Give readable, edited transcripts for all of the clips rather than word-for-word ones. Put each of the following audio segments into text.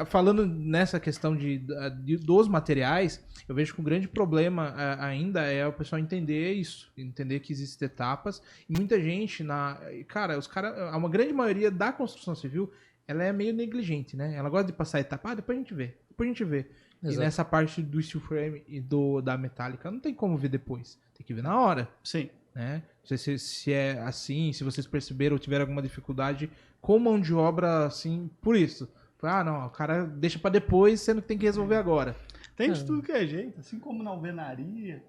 falando nessa questão dos materiais, eu vejo que o grande problema ainda é o pessoal entender isso, entender que existem etapas. E muita gente, uma grande maioria da construção civil, ela é meio negligente, né? Ela gosta de passar a etapa, depois a gente vê, depois a gente vê. Exato. E nessa parte do steel frame e da metálica, não tem como ver depois, tem que ver na hora. Sim. Né? Não sei se é assim, se vocês perceberam ou tiveram alguma dificuldade com mão de obra, assim, por isso. Não, o cara deixa pra depois, sendo que tem que resolver agora. Tem de tudo que é jeito, assim como na alvenaria.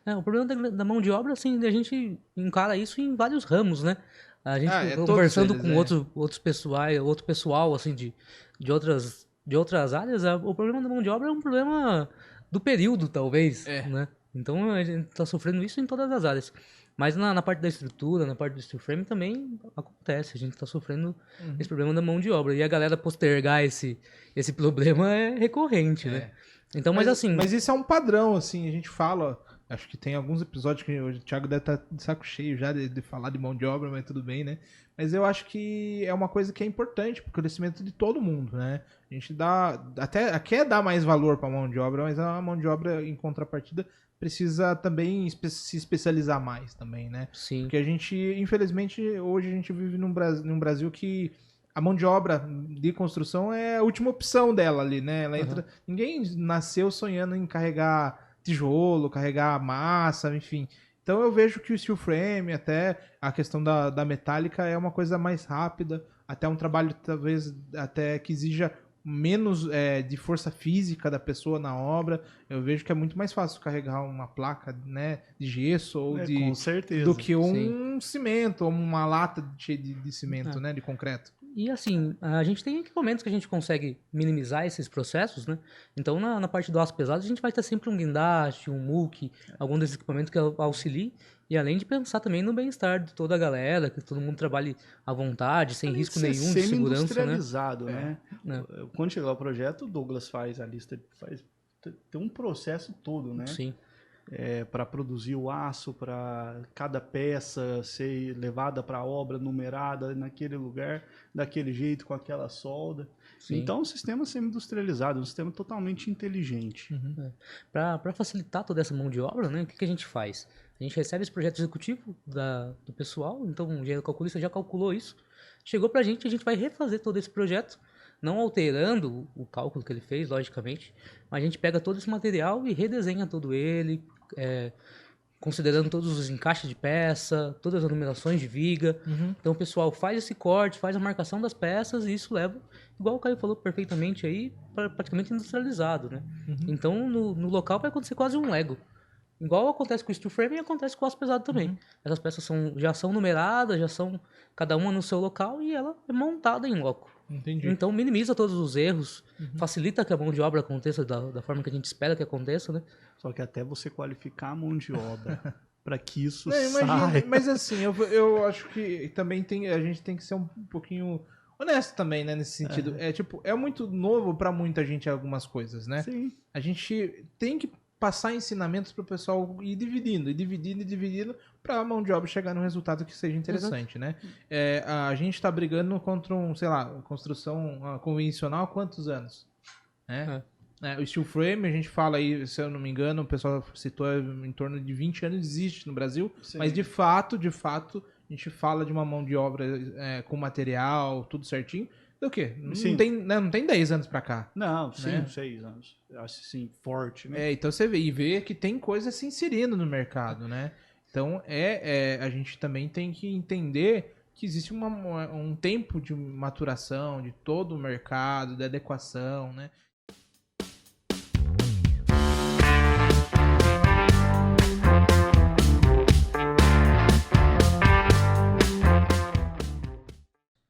O problema da mão de obra, assim, a gente encara isso em vários ramos, né? A gente conversando eles, com outro pessoal, assim, de outras áreas, o problema da mão de obra é um problema do período, talvez, né? Então a gente tá sofrendo isso em todas as áreas. Mas na parte da estrutura, na parte do steel frame também acontece. A gente tá sofrendo esse problema da mão de obra. E a galera postergar esse problema é recorrente, né? Então, mas assim... Mas isso é um padrão, assim, a gente fala... Acho que tem alguns episódios que o Thiago deve estar de saco cheio já de falar de mão de obra, mas tudo bem, né? Mas eu acho que é uma coisa que é importante pro crescimento de todo mundo, né? A gente até quer dar mais valor pra mão de obra, mas a mão de obra, em contrapartida, precisa também se especializar mais também, né? Sim. Porque a gente, infelizmente, hoje a gente vive num Brasil que a mão de obra de construção é a última opção dela ali, né? Ela entra... Ninguém nasceu sonhando em carregar tijolo, carregar massa, enfim. Então eu vejo que o steel frame, até a questão da metálica é uma coisa mais rápida, até um trabalho talvez até que exija menos de força física da pessoa na obra. Eu vejo que é muito mais fácil carregar uma placa, né, de gesso ou com certeza, do que um cimento ou uma lata cheia de cimento, né, de concreto. E assim, a gente tem equipamentos que a gente consegue minimizar esses processos, né? Então, na parte do aço pesado, a gente vai ter sempre um guindaste, um muque, algum desses equipamentos que auxiliem. E além de pensar também no bem-estar de toda a galera, que todo mundo trabalhe à vontade, sem risco nenhum de segurança, né? Semi-industrializado, né? Quando chegar o projeto, o Douglas faz a lista, tem um processo todo, né? Sim. Para produzir o aço, para cada peça ser levada para a obra numerada naquele lugar, daquele jeito, com aquela solda. Sim. Então, um sistema semi-industrializado, um sistema totalmente inteligente. Para facilitar toda essa mão de obra, né, o que a gente faz? A gente recebe esse projeto executivo do pessoal, então o engenheiro calculista já calculou isso, chegou para a gente vai refazer todo esse projeto, não alterando o cálculo que ele fez, logicamente, mas a gente pega todo esse material e redesenha todo ele, considerando todos os encaixes de peça, todas as numerações de viga. Então o pessoal faz esse corte, faz a marcação das peças e isso leva, igual o Caio falou perfeitamente aí, praticamente industrializado, né? Então no local vai acontecer quase um Lego. Igual acontece com o steel frame e acontece com o aço pesado também. Essas peças já são numeradas, já são cada uma no seu local e ela é montada em loco. Entendi. Então minimiza todos os erros, facilita que a mão de obra aconteça da forma que a gente espera que aconteça, né? Só que até você qualificar a mão de obra para que isso imagina, saia. mas assim, eu acho que também a gente tem que ser um pouquinho honesto também, né, nesse sentido. É muito novo para muita gente algumas coisas, né? Sim. A gente tem que passar ensinamentos para o pessoal ir dividindo para a mão de obra chegar num resultado que seja interessante, né? A gente está brigando contra construção convencional há quantos anos? O steel frame, a gente fala aí, se eu não me engano, o pessoal citou em torno de 20 anos existe no Brasil, Sim. mas de fato, a gente fala de uma mão de obra com material, tudo certinho, do quê? Não tem 10 anos pra cá. Não, 5, né? 6 anos. Acho assim, forte, né? Então você vê que tem coisa se inserindo no mercado, né? Então a gente também tem que entender que existe um tempo de maturação de todo o mercado, de adequação, né?